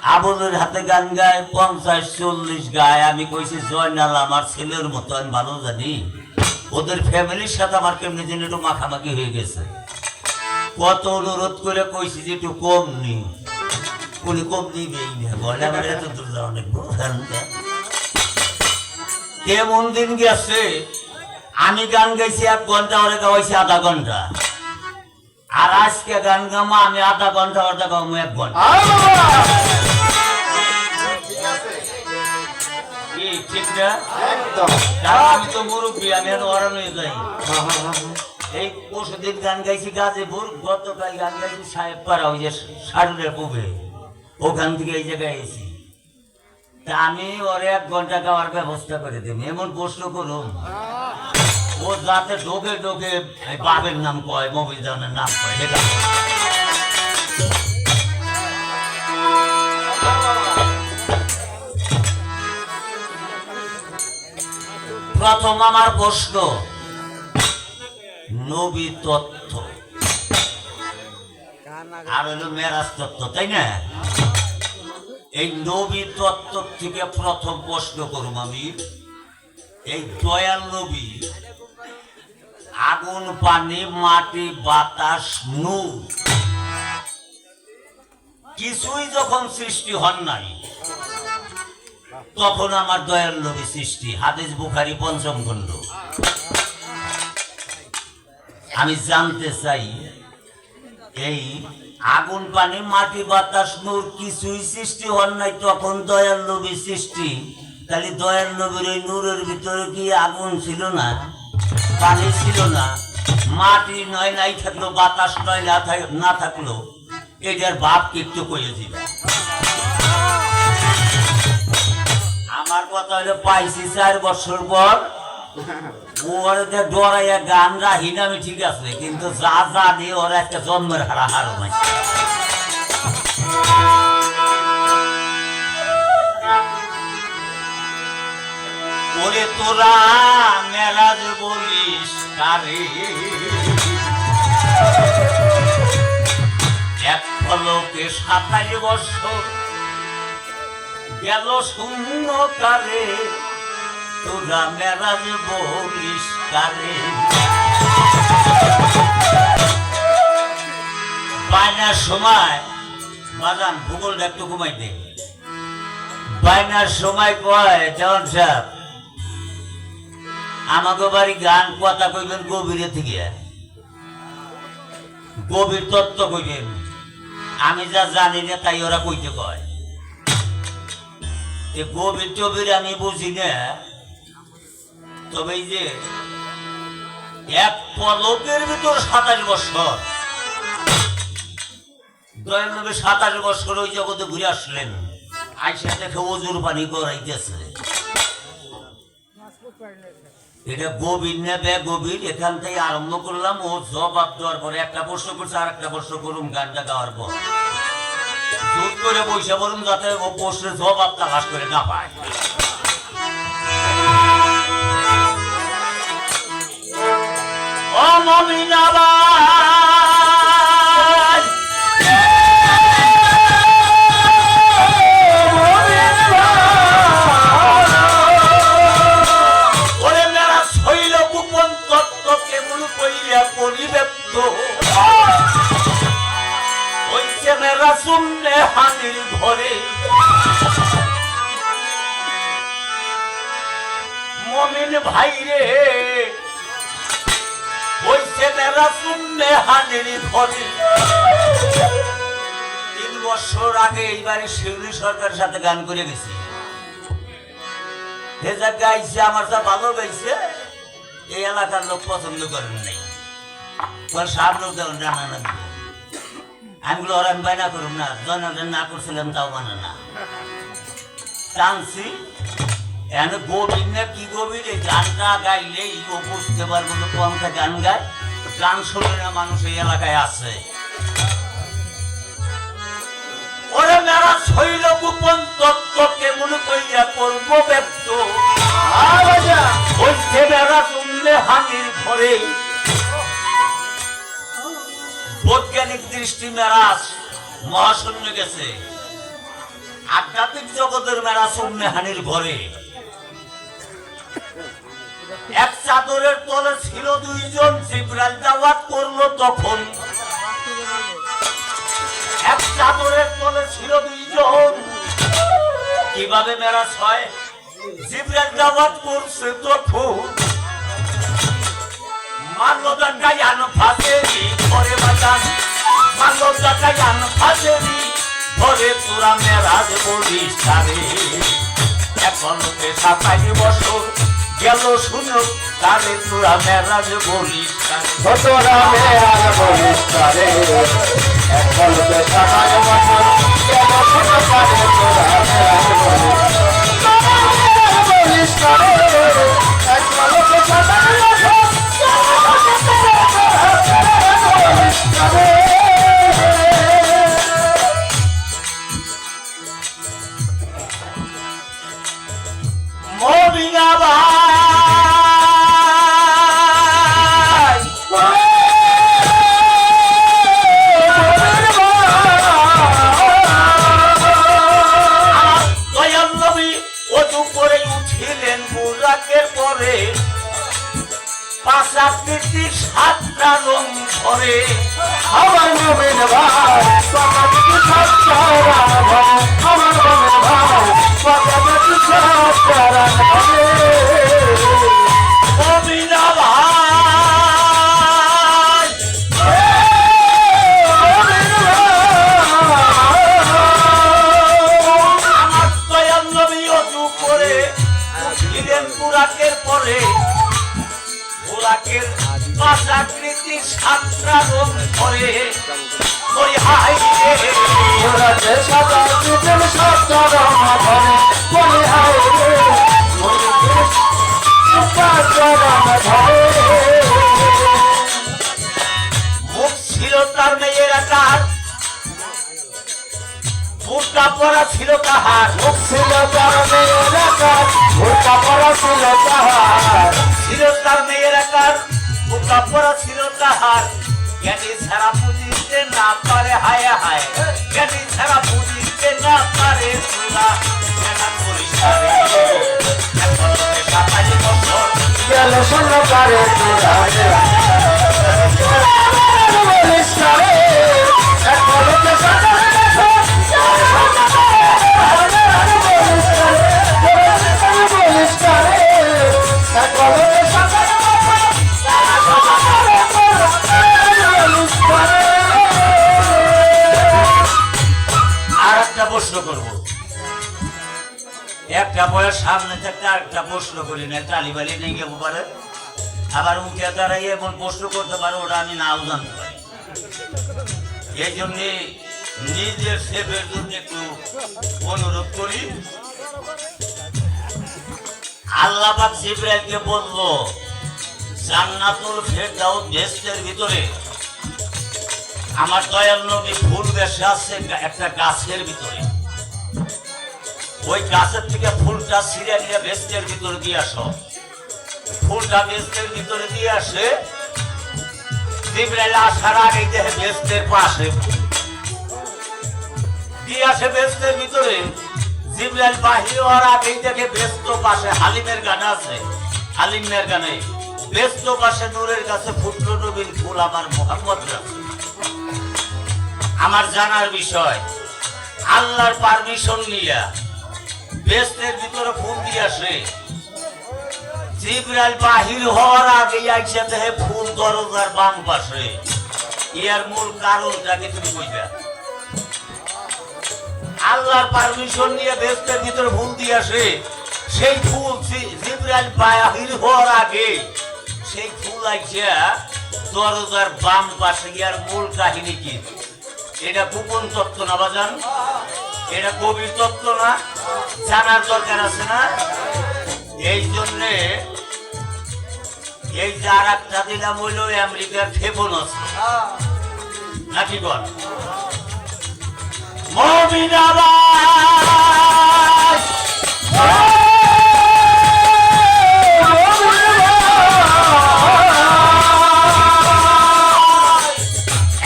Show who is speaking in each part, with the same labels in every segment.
Speaker 1: আবুলের হাতে গান গায় 50-40 গায়। আমি কইছি জয়নাল আমার ছেলের মতো, আমি ভালো জানি ওদের ফ্যামিলির সাথে আমার কেমনি যেন একটু মাখামাখি হয়ে গেছে। কত অনুরোধ করে কইছি যে একটু কম নি, উনি কম নিবেই না, বলে আমার এত দূর যাওয়া অনেক কেমন দিন গেছে। আমি গান গাইছি 1 ঘন্টা, ওরে গাওয়াইছি আধা ঘন্টা। আর আজকে গান গামা আমি আধা ঘন্টা, ওটা গামো 1 ঘন্টা। ঠিক না? আমি তো মুরব্বী, আমি ওরান হয়ে যাই। এই পরশুদিন গান গাইছি গাজীপুর, গতকাল গান গাইছি সাহেব পাড়া, ওই যে সারুরের পুবে, ওখান থেকে এই জায়গায় এসেছি। তা আমি ওরে 1 ঘন্টা গাওয়ার ব্যবস্থা করে দেব। এমন প্রশ্ন করুন ও যাতে ঢোকে ঢোকে বাবের নাম কয়, মবিজানের নাম কয়। প্রথম আমার প্রশ্ন নবী তত্ত্ব আর হলো মেরাজ তত্ত্ব, তাই না? এই নবী তত্ত্ব থেকে প্রথম প্রশ্ন করুম আমি। এই দয়াল নবী আগুন, পানি, মাটি, বাতাস, নূর কিছুই যখন সৃষ্টি হন নাই, তখন আমার দয়াল নবী সৃষ্টি। হাদিস বুখারী 5ম খণ্ড। আমি জানতে চাই এই আগুন, পানি, মাটি, বাতাস, নূর কিছুই সৃষ্টি হন নাই, তখন দয়াল নবী সৃষ্টি। তাহলে দয়াল নবীর ওই নূরের ভিতরে কি আগুন ছিল না, পানি ছিল না, মাটি নয় নাই থাকলো, বাতাস নয় না থাকলো, এটার ভাব কি একটু কয়ে দিবে? আমার কথা হলো পাইছি 4 বছর পর, ওরে ডরাইয়া গান রাহি না আমি, ঠিক আছে, কিন্তু যা যা দিয়ে ওরা একটা জন্মের হারা হারো নাই। ওরে তোরা মেরাজ বলিস কারে, এক ফলকে 27 বছর গেল শূন্য কারে, তোরা মেরাজ বলিস কারে। বায়নার সময় বাজান ভূগোলটা একটু ঘুমাই দে। বায়নার সময় কয় জওয়ান সাহেব আমাকে বাড়ি গান কথা কইবেন গভীরে থেকে, গভীর তত্ত্ব কইবেন। আমি যা জানি না তাই ওরা কইতে কয়। গভীর টবির আমি বুঝি না, তবে এই যে এক পলকের ভিতর 27 বছর, দয়াল নবী 27 বছর ওই জগতে ঘুরে আসলেন। আইসা দেখে অজুর পানি গড়াইতেছে। এটা গভীর না বেগভীর, এখান থেকে আরম্ভ করলাম। ও জবাব দেওয়ার পরে একটা প্রশ্ন করছে, আর একটা প্রশ্ন করুন গানটা গাওয়ার পর। জোর করে বসে বলুন যাতে ও প্রশ্নের জবাব তালাশ করে না পায়। ও মমিনাবাজ, ওরে মেরা শৈল গোপন তত্ত্ব কেমন কইয়া পরিব্যক্ত হইছে মেরা শূন্যে হানির ঘরে। মমিন ভাই রে হইছে মেরা শূন্যে হানির ঘরে। 3 বছর আগে এইবারে শিউলি সরকারের সাথে গান করে গেছি। যে যা গাইছে আমার যা ভালো গাইছে, এই এলাকার লোক পছন্দ করেন নাই। সব লোক জানা না, আমি ওরা আমি বাইনা করুন না, জনগণ না করছিলাম তাও মানে না। টানছি এনে গভীর না কি গভীর, এই গানটা গাইলেই ও বুঝতে পারবো তো কোনটা গান গায়। গান শুনে না মানুষ এই এলাকায় আছে। ওরে মেরা শৈল গোপন তত্ত্ব কেমন কইয়া করবো ব্যক্ত হইছে মেরা শুনলে হানির ঘরে। বৈজ্ঞানিক দৃষ্টি মেরাজ মহাশূন্য গেছে, আধ্যাত্মিক জগতের মেলা সুন্নে হানির ঘরে এক চাদরের তলে ছিল দুইজন। জিবরাইল দাওয়াত করলো তখন এক চাদরের তলে ছিল দুইজন। কিভাবে মেরাজ হয়? জিবরাইল দাওয়াত করছে তখন মানবতার গায়ান ফাঁসেরি ঘরে বাজান, মানবতার গায়ান ফাঁসেরি ঘরে তোরা মেরাজ বলিস তারে। এখন 27 বছর গেল শুনো তারে তোরা মেরাজ বলিস তারে।
Speaker 2: তোরা মেরাজ বলিস তারে। এখন 27 বছর গেল শুনো তারে তোরা মেরাজ বলিস তারে। এখন 27 বছর
Speaker 1: মদিনা ভাই দয়াল নবী ওযু করে উঠিলেন বুরাকের পরে। 5 আকৃতির 7টা রং ধরে।
Speaker 2: আমার নবীন ভাই পাকাতি সাতরা ভাই, আমার নবীন ভাই পাকাতি সাতরা ভাই।
Speaker 1: মদিনা ভাই আমার দয়াল নবী ওযু করে উঠিলেন বুরাকের পরে। বুরাকের 5 আকৃতির 7টা রং ধরে। ওই হাই রে
Speaker 2: ওরাতে সাদা দিতেন সাতরা ভাই, ওই হায় রে ওরাতে সাতরা ভাই।
Speaker 1: মুখ ছিল তার মেয়ের আকার, বুরকা পরা ছিল তাহার।
Speaker 2: মুখ ছিল তার মেয়ের আকার, বুরকা পরা ছিল তাহার।
Speaker 1: ছিল তার মেয়ের আকার, বুরকা পরা ছিল তাহার। জ্ঞানী ছাড়া বুঝিতে না পারে হায় হায়, জ্ঞানী ছাড়া বুঝিতে না পারে তোরা মেরাজ বলিস তারে। এখন 27 বছর
Speaker 2: গেল শুনো তারে তোরা মেরাজ বলিস তারে। এখন 27 বছর বলিস তারে। এখন 27 বছর বলিস তারে।
Speaker 1: আর একটা প্রশ্ন করব। একটা বয়স সামনে থাকতে আরেকটা প্রশ্ন করি না, তালিবালি নেই কেউ পারে। আবার মুখে দাঁড়াই এমন প্রশ্ন করতে পারে ওটা আমি নাও জানতে পারি। এই জন্যে নিজের সেবের জন্য একটু অনুরোধ করি। আল্লাহ পাক জিবরাইলকে বলল জান্নাতুল ফেরদাউস বেহেশতের ভিতরে আমার দয়াল নবী ফুল বেশে আছে একটা গাছের ভিতরে। ওই গাছের থেকে ফুলটা ছিঁড়ে নিয়ে বেহেশতের ভিতরে দিয়ে আসো। ফুলটা বেহেশতের ভিতরে দিয়ে আসে। জিবরাইল আসার আগে দেখে বেহেশতের পাশে দিয়ে আসে বেহেশতের ভিতরে। জিবরাইল বাহির হওয়ার আগেই দেখে বেহেশত পাশে হালিমের গান আছে, হালিমের গানে বেহেশত পাশে নূরের কাছে ফুটলো নবীর ফুল আমার মুহাম্মদ রাসূল। আমার জানার বিষয় আল্লাহর পারমিশন নিয়ে বেহেশতের ভিতরে ফুল দিয়ে আসে। জিবরাইল বাহির হওয়ার আগে আইসা দেখে ফুল দরজার বাম পাশে। ইয়ার মূল কারণটাকে তুমি বুঝবে। আল্লাহর পারমিশন নিয়ে বেহেশতের ভিতরে ফুল দিয়ে আসে। সেই ফুল জিবরাইল বাহির হওয়ার আগে সেই ফুল আইসা দরজার বাম পাশে। ইয়ার মূল কাহিনী কি? এটা গোপন তত্ত্ব না বাজান, এটা গভীর তত্ত্ব না, জানার দরকার আছে না? এই জন্যে এই যার একটা দিলাম হইল আমেরিকার ক্ষেপণাস্ত্র নাকি বল মমিনাবাদ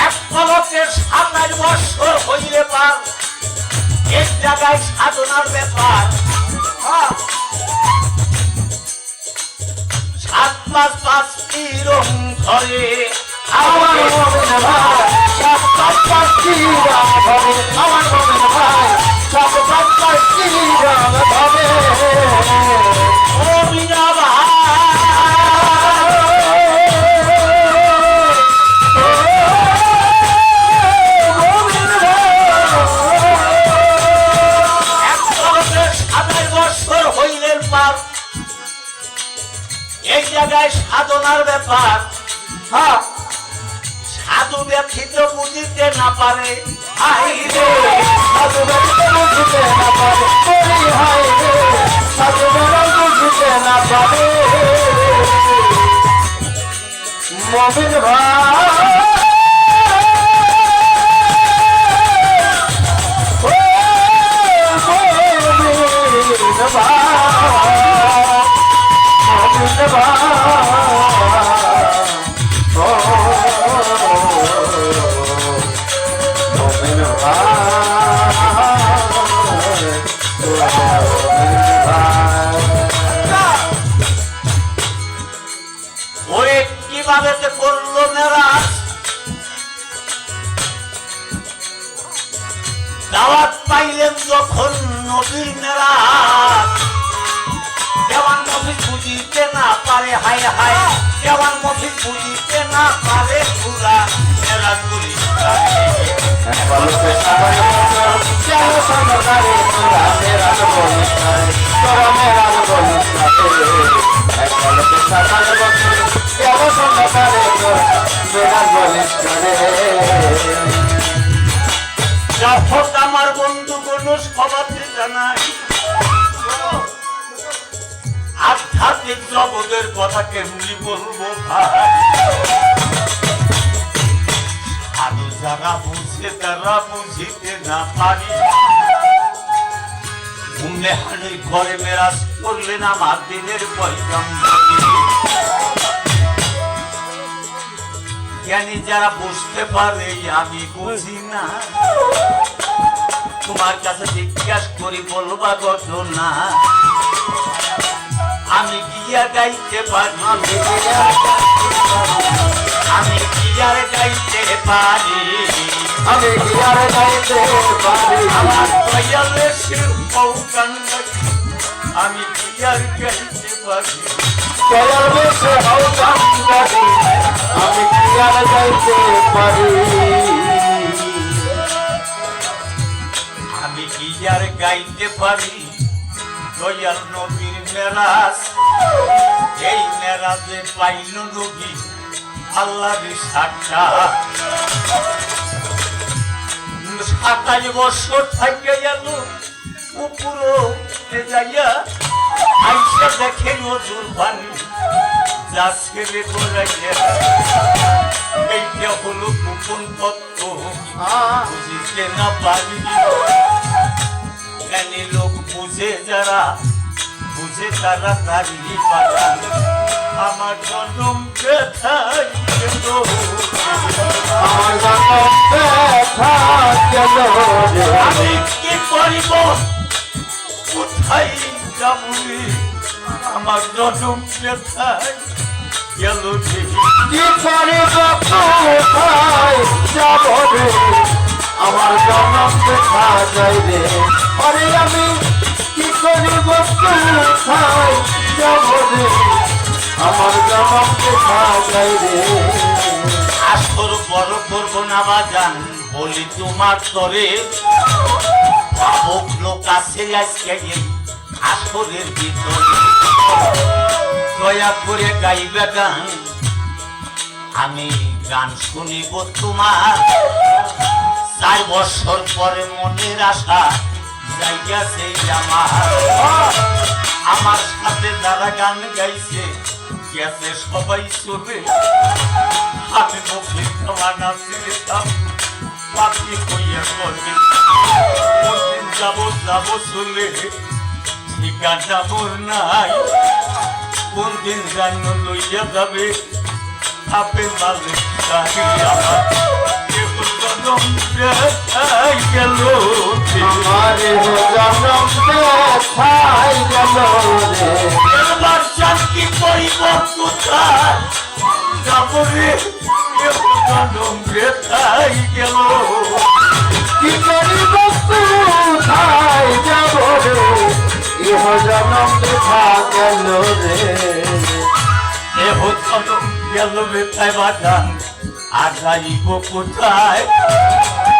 Speaker 1: এক পলকে 27 বছর হইলে পার। জায়গায় সাধনার ব্যাপার। 7 মাস 5টি রং ধরে
Speaker 2: আমার মমিন ভাই সব পাঁচটি রং ধরে আমার মমিন ভাই সব পাঁচটি রং ধরে
Speaker 1: ও মিনা ভাই এই জায়গায় সাধনার ব্যাপার। সাধু ব্যথিত বুঝিতে না পারে
Speaker 2: হাই রে সাধু ব্যক্তি বুঝতে না পারে হাই রে সাধু বুঝতে না পারে মমিন ভাই
Speaker 1: ওরে কিভাবে করলো মেরাজ, দাওয়াত পাইলেন যখন নবীর মেরাজ। দেওয়ান মফিজ বুঝিতে না পারে হায় হায়, দেওয়ান মফিজ বুঝিতে না পারে পুরা মেরাজ করি আমার বন্ধু কোন সবাতে জানাই আধ্যাত্মিক জগতের কথা কেমনি বলবো ভাই। সাধু যারা বুঝে তারা বুঝিতে না পারি, ঘুমলে হানির ঘরে মেরাজ করলেন আমার দিনের পয়গাম্বরী। জ্ঞানী যারা বুঝতে পারে আমি বুঝি না, তোমার কাছে জিজ্ঞাসা করি বলবা ঘটনা। আমি গিয়া গাইতে পারি, আমি গিয়ার গাইতে পারি,
Speaker 2: আমি গিয়ার গাইতে পারি
Speaker 1: আমার দয়ালের পৌকান আমি গিয়ার গাইতে পারি।
Speaker 2: দয়াল বেশে হও কান্দারি আমি গিয়ার গাইতে পারি
Speaker 1: আমি গিয়ার গাইতে পারি। দয়াল নবীর মেরাজ, এই মেরাজে পাইল নবী আল্লাহর সাক্ষাৎ। 27 বছর থাকে গেল উপরে যাইয়া আইসা দেখে নজর পানি যা ছেলে বলাইয়া। এইটা হলো গোপন তত্ত্ব বুঝিতে না পারি। জ্ঞানী লোক বুঝে যারা বুঝে তারা তারি পারা। আমার জন্ম ব্যথায় গেল,
Speaker 2: আমার জন্ম ব্যথা গেল রে
Speaker 1: আমি কি করিব কোথায় যাব রে? আমার জন্ম ব্যথায় গেল রে।
Speaker 2: কি করিব কোথায় যাব রে আমার জন্ম ব্যথা যাই রে আরে আমি কি করিব কোথায় যাব রে আমার জন্ম ব্যথা যাই রে
Speaker 1: আসর বড় করব না বাজান বলি তোমার তরে। ভাবক লোক আছে আজকে এই আসরের ভিতরে, দয়া করে গাইবে গান। আমি গান শুনিব তোমার, 4 বছর পরে মনের আশা জায়গাছে আমার সাথে যারা গান গাইছে গেছে সবাই চলে। আমি মুখে তোমার নাম দিতাম পাখি হইয়া করবে যাবো যাবো চলে, ঠিকানা মোর নাই। কোন দিন জান্য লইয়া যাবে আপে মালে আমার গেল
Speaker 2: আমারে
Speaker 1: কোথায় যাবরে জনম বেথাই গেল
Speaker 2: কি করিব কোথায় যাব রে ইহ জনম দেখা গেল রে
Speaker 1: এহ জনম গেল বেথায় বাজান আর যাইব কোথায়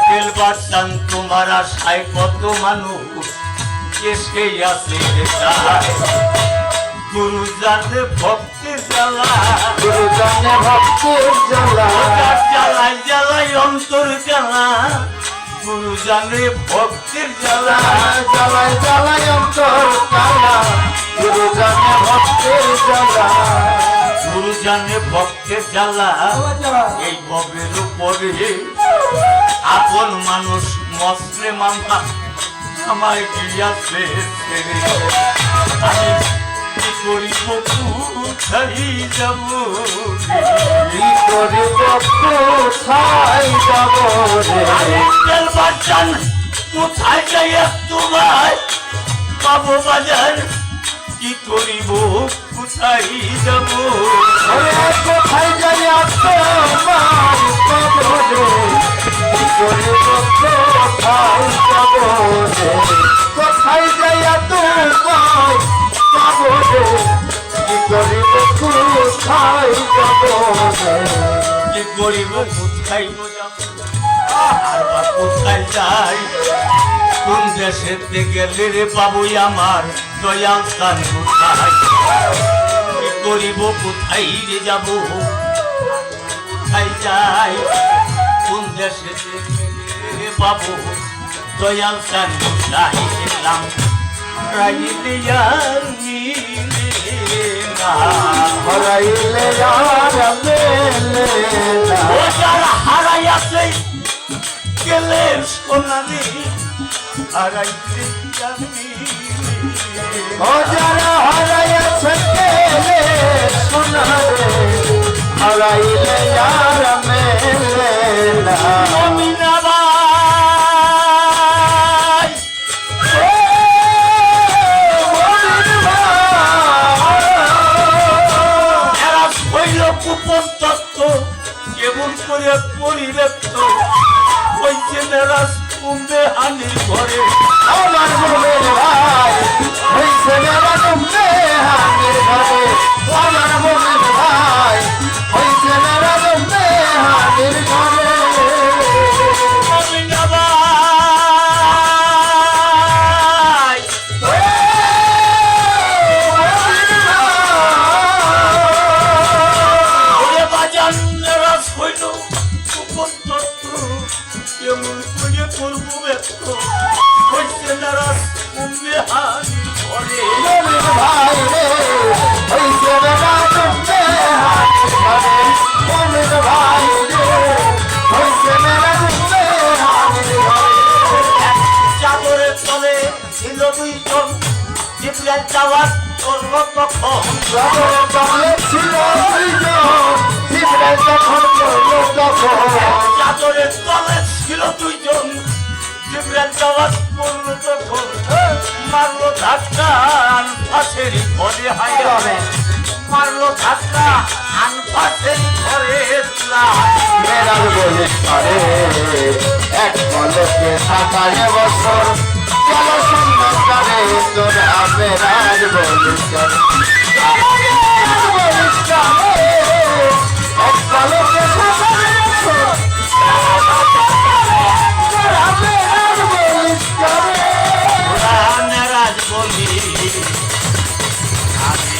Speaker 1: তেল বাজান তোমার আশায় কত মানুষ এসে আছে গুরু জানে ভক্তির জ্বালা
Speaker 2: গুরু জানে ভক্তের জ্বালা
Speaker 1: জ্বালায় জ্বালায় অন্তর জ্বালা গুরু জানে ভক্তির জ্বালা
Speaker 2: জ্বালায় জ্বালায় অন্তর জ্বালা গুরু জানে ভক্তের জ্বালা
Speaker 1: গুরু জানে ভক্তের জ্বালা এই ববের উপরে আপন মানুষ মসলে মামা আমায় দিয়াছে ছেড়ে আমি কি করিব কোথায় যাব
Speaker 2: কি করিব কোথায় যাব রে
Speaker 1: তেল বাজান কোথায় যাই তোমায় পাবো বাজার কি করিব কোথায় যাব
Speaker 2: ওরে কোথায় যাই তোমার কবরে কি করিব কোথায় যাব রে কোথায় যাই তোমার কবরে কি করিব কোথায় যাব রে
Speaker 1: কি করিব কোথায় যাব আর বা কোথায় যাই কোন দেশেতে গেলে রে বাবুই আমার দয়াল স্থান কোথায় কি করিব কোথায় রে যাব কোথায় যাই কোন দেশেতে গেলে রে বাবু দয়াল স্থান কোথায় গেলাম রাইলে আর মিলে না
Speaker 2: হারাইলে আর মেলে না
Speaker 1: ও যারা হারাইয়াছে গেলে সোনালি হারাইতে জানি
Speaker 2: ও যারা হারাইয়াছে গেলে সোনা রে হারাইলে আর মেলে না
Speaker 1: অমিনা ভাই এরা হইল কুপন তত্ত্ব কেমন করে পরিবেশ হইছে মেরাজ কুম্বে হানির ঘরে
Speaker 2: আমার মনের ভাই হইছে মেরা ডুববে হানির ঘরে আমার মনের ভাই হইছে মেরা ডুববে হানির ঘরে
Speaker 1: অমিনা ভাই ওরে বাজান মেরাজ হইল কুপন তত্ত্ব কেমন করে করবো ব্যস্ত হইছে মেরাজ কুম্বে হানির ঘরে
Speaker 2: মনের ভাই রে হইছে মেরা ডুববে হানির ঘরে মনের ভাই রে হইছে মেরা ডুববে হানির ঘরে
Speaker 1: চাদরের তলে ছিল দুইজন জিবরাইল যাওয়ার করলো তখন
Speaker 2: সাগরের তলে ছিল দুইজন জিবরাইল যখন করলো তখন
Speaker 1: চাদরের তলে ছিল দুইজন জিবরাইল যাওয়ার করলো তখন মারলো ধাক্কা আনফাসের ঘরে হাইয়া মারলো ধাক্কা আনফাসের ঘরে
Speaker 2: মেরাজ বলিস পারে এক পলকে 57 বছর গেল সুন্দর তোর মেরাজ বলিস পারে মেরাজ বলিস পারে এক পলকে 57 বছর তোর মেরাজ বলিস পারে
Speaker 1: মেরাজ বলি আমি